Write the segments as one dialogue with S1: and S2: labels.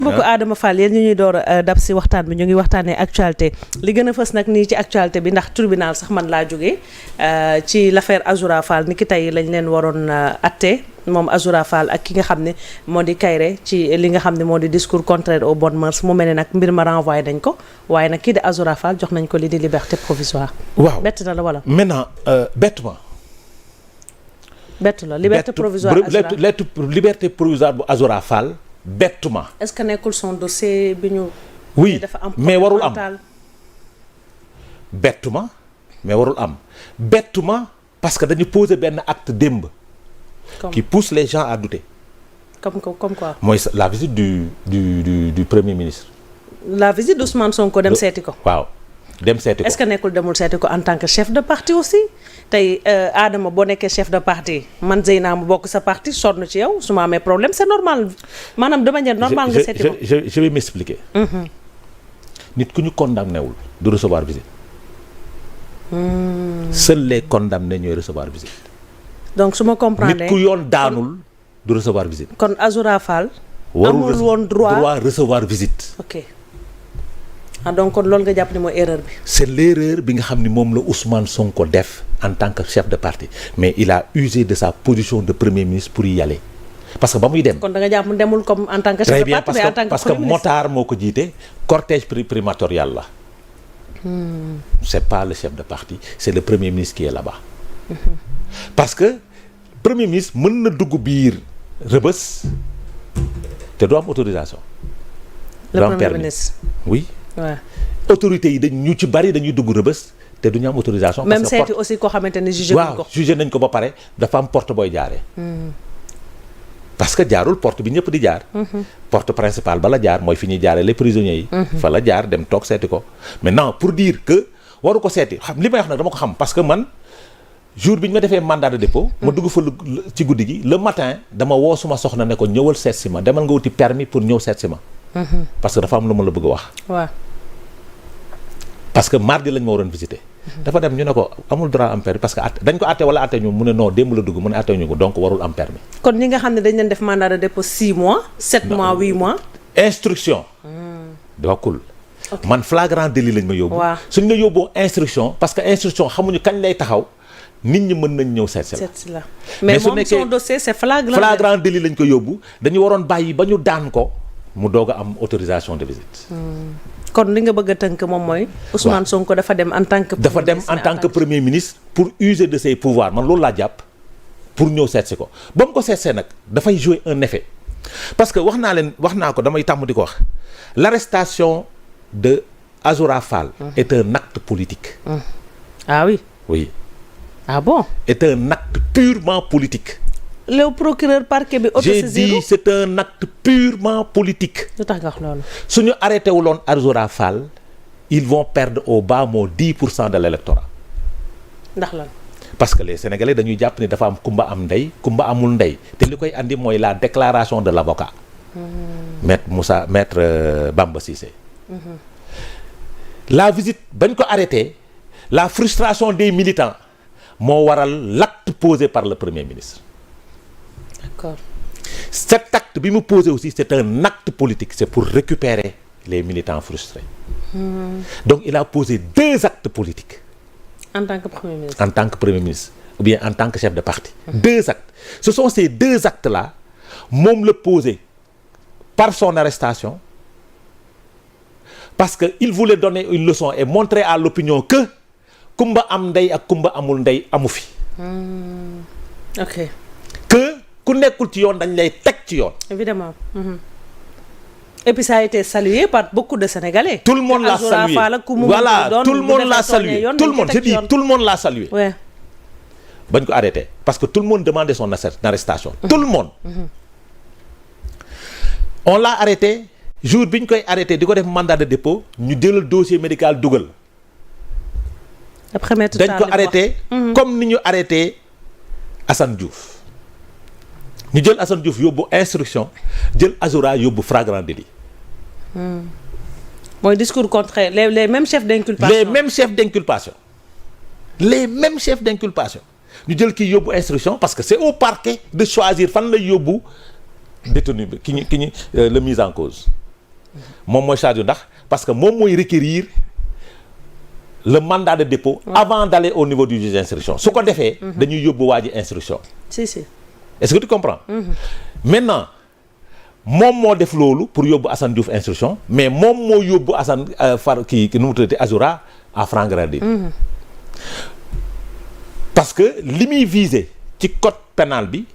S1: beaucoup Adama Fall yéen ñu ñuy door dab si waxtaan bi ñu ngi waxtaanee actualité li gën a fës nag nii ci actualité bi ndax tribunal sax man laa jógee ci l'affaire Azoura Fall ni ki tey lañ leen waroon atte moom Azoura Fall ak ki nga xam ne moo di Kairé ci li nga xam ne moo di discours contraire aux bonnes mœurs mu mel ne nag mbir ma renvoyé dañ ko waaye nag kii di Azoura Fall jox nañ ko li di liberté provisoire.
S2: waaw
S1: bett na la wala.
S2: maintenant bett ma.
S1: bett la liberté provisoire
S2: liberté provisoire bu Azoura Fall bett ma.
S1: est-ce que nekkul son dossier bi ñu.
S2: oui
S1: dafa am
S2: mais warul am
S1: mental.
S2: bettu ma mais warul am bettu ma parce que dañu poser benn acte démb. qui pousse les gens à douter.
S1: comme quoi.
S2: mooy la visite du premier ministre.
S1: la visite d'Ousmane Sonko dem seeti ko.
S2: waaw dem seeti ko.
S1: est-ce que nekkul demul seeti ko en tant que chef de parti aussi tey Adama boo nekkee chef de parti man Zeyna mu bokk sa parti sonn ci yow su ma amee problème c'est normal maanaam de manière normale nga seeti ko.
S2: je vais m'expliquer. nit ku ñu condamné wul du recevoir visite. seuls les condamnés ñooy recevoir visite.
S1: donc su ma comprendre
S2: nit ku yoon daanul du recevoir visite.
S1: kon Azoura Fall.
S2: warul
S1: amul woon droit
S2: recevoir visite.
S1: ok donc kon loolu nga jàpp ni mooy erreur bi.
S2: c'est l'erreur bi nga xam ni moom la Ousmane Sonko def en tant que chef de parti mais il a usé de sa position de premier ministre pour y aller parce que ba muy dem.
S1: kon da nga jàpp mu demul comme en tant que chef de parti mais en tant que
S2: parce que
S1: premier ministre.
S2: Motar moo ko jiite cortège primatorial la. c'est pas le chef de parti c'est le premier ministre qui est là-bas. parce que premier ministre mën na dugg biir Rebeuss te du am autorisation.
S1: le premier ministre
S2: oui.
S1: waaw
S2: autorités yi ñu ci bari dañuy dugg Rebeuss te du ñu am autorisation.
S1: même
S2: parce que
S1: seeti aussi koo xamante ne jugé nañ ko.
S2: waaw jugé nañ ko ba pare dafa am porte booy jaaree. parce que jaarul porte bi ñëpp di jaar. porte principale ba la jaar mooy fi ñuy jaaree les prisonniers yi. fa la jaar dem toog seeti ko. maintenant pour dire que waru ko seeti xam li may wax nag dama ko xam parce que man jour bi ñu ma defee mandat de dépôt. ma dugg fa ci guddi gi le matin dama woo suma soxna ne ko ñëwal seet si ma demal nga wuti permis pour ñëw seet si ma. parce que dafa am lu ma la bëgg a wax.
S1: waaw.
S2: parce que mardi lañ ma waroon visiter. dafa dem ñu ne ko amul droit am permis parce que dañ ko àtte wala àtte ñu mu ne non démb la dugg mu ne àtte ñu ko donc warul am permis.
S1: kon ñi nga xam ne dañ leen def mandat de dépôt 6 mois 7 mois 8 mois.
S2: instruction. dookul man flagrant délit lañ ma yóbbu.
S1: waaw
S2: suñ la yóbboo instruction parce que instruction xamuñu kañ lay taxaw nit ñi mën nañ ñëw seet si la.
S1: mais
S2: su
S1: moom
S2: nekkee
S1: son dossier c'est
S2: flagrant délit lañ ko yóbbu dañu waroon bàyyi ba ñu daan ko mu doog a am autorisation de visite.
S1: kon li nga bëgg a tënk moom mooy. Ousmane Sonko dafa dem en tant que.
S2: dafa dem en tant que premier ministre pour user de ses pouvoirs man loolu laa jàpp pour ñëw seet si ko ba mu ko seet see nag dafay jouer un effet parce que wax naa ko damay tàmm di ko wax l'arrestation de Azoura Fall. est un acte politique.
S1: ah oui.
S2: oui.
S1: ah bon.
S2: est un acte purement politique.
S1: le procureur parquet bi autosaisir.
S2: j'ai dit c'est un acte purement politique.
S1: lu tax nga wax loolu.
S2: suñu arrêté wuloon Azoura Fall ils vont perdre au bas mot 10% de l'électorat.
S1: ndax lan.
S2: parce que les Sénégalais dañuy jàpp ni dafa am kumba am ndey kumba amul ndey te li koy andi mooy la déclaration de l'avocat. maître Bamba Cissé. la visite bañ ko arrêté la frustration des militants moo waral l'acte posé par le premier ministre.
S1: d'accord.
S2: cet acte bi mu posé aussi c'est un acte politique c'est pour récupérer les militants frustrés. donc il a posé 2 actes politiques.
S1: en tant que premier ministre.
S2: en tant que premier ministre ou bien en tant que chef de parti. 2 actes ce sont ces 2 actes là moom la posé par son arrestation parce que il voulait donner une leçon et montrer à l'opinion que kumba am ndey ak kumba amul ndey amu fi.
S1: ok.
S2: que ku nekkul ci yoon dañ lay teg ci yoon.
S1: évidemment. et puis ça a été salué par beaucoup de Sénégalais.
S2: tout le monde l'a salué voilà tout le monde l'a salué tout le monde je dis tout le monde l'a salué.
S1: ouais.
S2: bañ ko arrêté parce que tout le monde demandait son arrestation. tout le monde. on l'a arrêté jour bi ñu koy arrêté di ko def mandat de dépôt ñu jëlal dossier médical dugal.
S1: après maître
S2: dañ ko arrêté. comme ni ñu arrêté Assane Diouf. ñu jël Assane Diouf yóbbu instruction jël Azoura yóbbu flagrant délit.
S1: mooy discours contraire les mêmes chefs d'inculpation.
S2: les mêmes chefs d'inculpation ñu jël kii yóbbu instruction parce que c'est au parquet de choisir fan la yóbbu détenu bi ki ñu le mise en cause. moom mooy chargé ndax parce que moom mooy requérir le mandat de dépôt avant d'aller au niveau du juge d'instruction su ko defee dañuy yóbbu waa ji instruction
S1: si
S2: est-ce que tu comprends maintenant moom moo def loolu pour yóbbu Assane Diouf instruction mais moom moo yóbbu Assane nu mu tuddati Azoura à franc gradin parce que li muy visé ci code pénal bi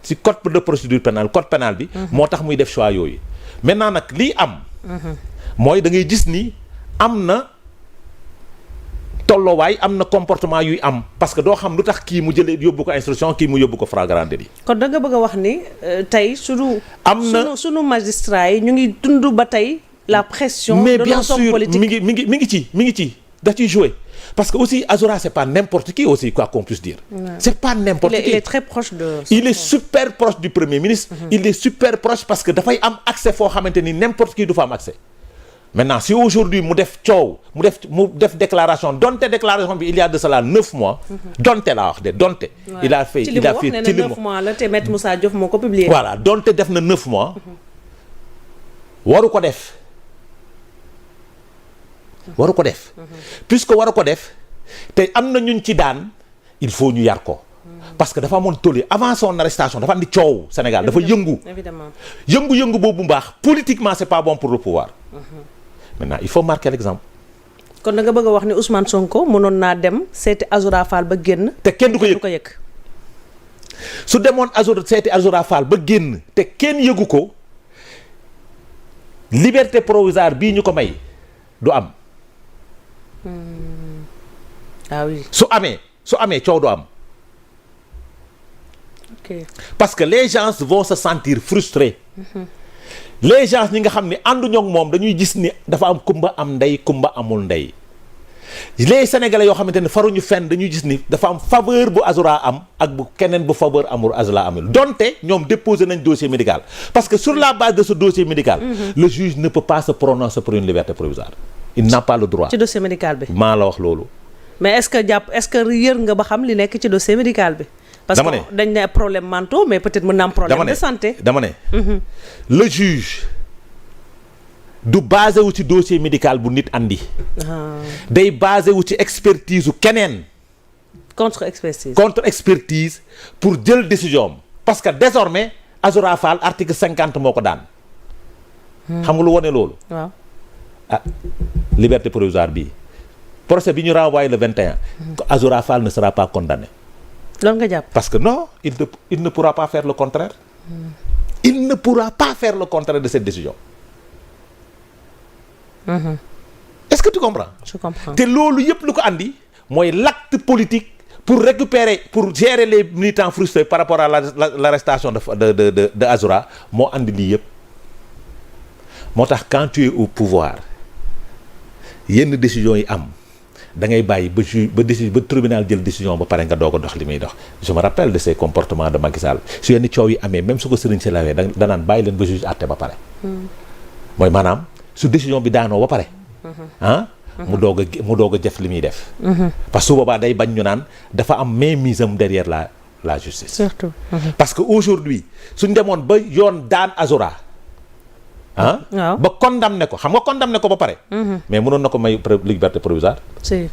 S2: ci code de procédure pénale code pénal bi moo tax muy def choix yooyu maintenant nag lii am mooy da ngay gis ni am na tolloowaay am na comportement yuy am parce que doo xam lu tax kii mu jëlee yóbbu ko instruction kii mu yóbbu ko flagrant délit.
S1: kon da nga bëgg a wax ni tey
S2: am na
S1: sunu magistrats yi ñu ngi dund ba tey la pression.
S2: mais
S1: de
S2: bien
S1: nos
S2: sûr
S1: hommes politiques.
S2: mi ngi ci da ciy jouer parce que aussi Azoura c'est pas n'importe qui aussi quoi qu'on puisse dire. C'est pas n'importe qui.
S1: Il est très proche de.
S2: Il est super proche du premier ministre. Il est super proche parce que dafay am accès foo xamante ni n'importe qui du fa am accès. Maintenant si aujourd'hui mu def coow mu def déclaration donte déclaration bi il y a de cela 9 mois. donte laa wax de donte. il a fait ci li mu
S1: 9 mois la te Maître Moussa Diop moo ko publié.
S2: voilà donte def na 9 mois. waru ko def. puisque waru ko def te am na ñun ci daan il faut ñu yar ko. parce que dafa amoon tollé avant son arrestation dafa andi coow Sénégal dafa yëngu.
S1: évidemment
S2: yëngu boobu mbaax politiquement c'est pas bon pour le pouvoir. Maintenant il faut marquer l'exemple.
S1: kon da nga bëgg a wax ni Ousmane Sonko mënoon naa dem seeti Azoura Fall ba génn.
S2: te kenn du ko yëg su demoon seeti Azoura Fall ba génn te kenn yëgu ko liberté provisoire bii ñu ko may du am.
S1: ah oui
S2: su amee coow du am.
S1: ok
S2: parce que les gens vont se sentir frustrés. les gens ñi nga xam ne ànduñoo ak moom dañuy gis ni dafa am kumba am ndey kumba amul ndey. les sénégalais yoo xamante ne faruñu fenn dañuy gis ni dafa am faveur bu Azoura am ak bu keneen bu faveur amul Azoura amul donte ñoom déposé nañ dossier médical parce que sur la base de ce dossier médical. le juge ne peut pas se prononcer pour une liberté provisoire. il n'a pas le droit.
S1: ci dossier médical bi.
S2: maa la wax loolu.
S1: mais est-ce que yër nga ba xam li nekk ci dossier médical bi. parce que dañ ne problème mentaux mais peut-être mën na am problème de santé.
S2: dama ne le juge du basé wu ci dossier médical bu nit andi. day basé wu ci expertise u keneen.
S1: contre expertise
S2: pour jël décision am parce que désormais Azoura Fall article 50 moo ko daan. xam nga lu wone loolu.
S1: waaw
S2: liberté provisoire bii procès bi ñu renvoyé le 21. Azoura Fall ne sera pas condamné.
S1: loolu nga jàpp.
S2: parce que non il ne pourra pas faire le contraire. il ne pourra pas faire le contraire de cette décision. Est-ce que tu comprends.
S1: je comprends
S2: te loolu yëpp lu ko andi mooy l'acte politique pour gérer les militants frustrés par rapport à l'arrestation de Azoura moo andi lii yëpp. moo tax quand tu es au pouvoir yenn décisions yi am da ngay bàyyi ba tribunal jël décision ba pare nga doog a dox li muy dox. je me rappelle de ces comportements de Macky Sall su yenn coow yi amee même su ko sëriñ si lawee danaan bàyyi leen ba juge àtte ba pare. mooy maanaam su décision bi daanoo ba pare. mu doog a def li muy def. parce que su boobaa day bañ ñu naan dafa am mainmise am derrière la justice.
S1: surtout.
S2: parce que aujourd'hui suñ demoon ba yoon daan Azoura.
S1: waaw
S2: ba condamné ko xam nga condamné ko ba pare. mais mënoon na ko may liberté provisoire.
S1: si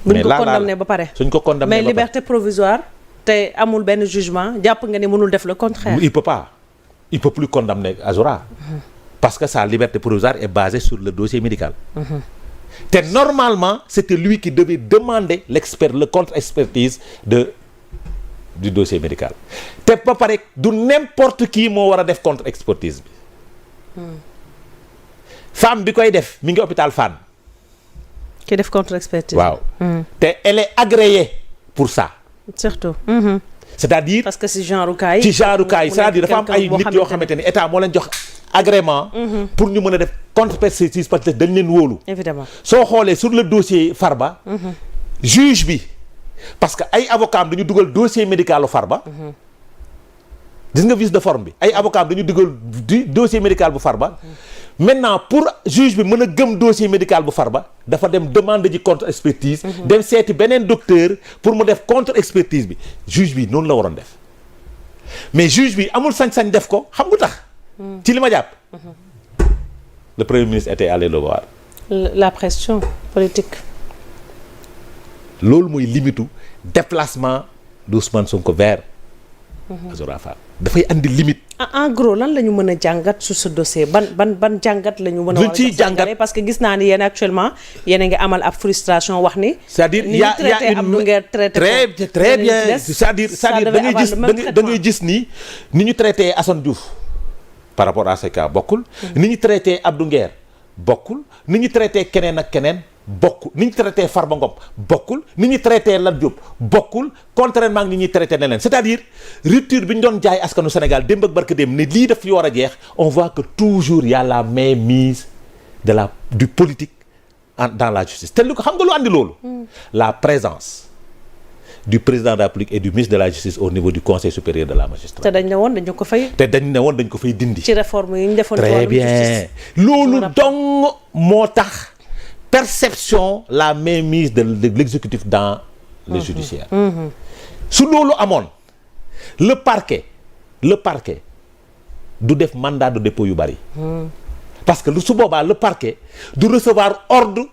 S1: buñ ko condamné ba pare.
S2: suñ ko condamné
S1: mais
S2: ba pare
S1: liberté provisoire te amul benn jugement jàpp nga ni mënul def le contraire.
S2: il peut plus condamner Azoura. parce que sa liberté provisoire est basée sur le dossier médical. te normalement c'était lui qui devait demander le contre-expertise du dossier médical. te ba pare du n'importe qui moo war a def contre-expertise bi. femme bi koy def mi ngi hôpital Fann.
S1: ki def contre-expertise.
S2: waaw. te elle est agréée pour ça.
S1: surtout.
S2: c'est-à-dire
S1: parce que ci genre cas yi.
S2: c'est-à-dire dafa am ay nit yoo xamante ni état moo leen jox agrément. pour ñu mën a def contre-expertise parce que dañ leen wóolu.
S1: évidemment
S2: soo xoolee sur le dossier Farba. juge bi parce que ay avocats am dañu dugal dossier médical Farba. gis nga vice de forme bi ay avocats dañu dugal dossier médical bu Farba. maintenant pour juge bi mën a gëm dossier médical bu Farba dafa dem demande ji contre-expertise. dem seeti beneen docteur pour mu def contre-expertise bi juge bi noonu la waroon def mais juge bi amul sañ-sañ def ko xam nga tax. ci li ma jàpp. le Premier ministre était allé le voir.
S1: La pression politique.
S2: loolu mooy limitu déplacement d'Ousmane Sonko vers Azoura Fall dafay andi limite.
S1: en gros lan la ñu mën a jàngat sur ce dossier ban jàngat la ñu mën a war a
S2: ciy jàngat
S1: parce que gis naa ni yéen actuellement yéen a ngi amal ab frustration wax ni.
S2: c'est-à-dire
S1: ni ñu traité Abdou Nguer traité
S2: très bien c'est-à-dire da ngay gis ni ñu traité Assane Diouf par rapport à ce cas bokkul. ni ñu traité Abdou Nguer bokkul ni ñu traité keneen ak keneen. bokkul ni ñu traité Farba Ngom bokkul ni ñu traité Lat Diop bokkul contrairement ak ni ñuy traité neneen c'est-à-dire rupture bi ñu doon jaay askanu Sénégal démb ak barka démb ne lii daf fi war a jeex on voit que toujours y a la mainmise du politique dans la justice te lu ko xam nga lu andi loolu la présence du président de la République et du ministre de la justice au niveau du conseil supérieur de la magistrature.
S1: te dañ ne woon dañ ko fay
S2: dindi.
S1: ci réforme yi ñu defoon
S2: très bien loolu dong moo tax. perception la mainmise de l'exécutif dans le judiciaire su loolu amoon le parquet du def mandat de dépôt yu bari parce que su boobaa le parquet du recevoir ordre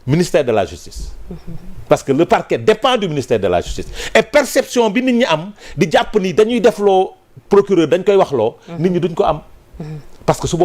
S2: ministère de la justice parce que le parquet dépend du ministère de la justice et perception bi nit ñi am di jàpp ni dañuy defloo procureur dañ koy waxloo nit ñi duñ ko am parce que su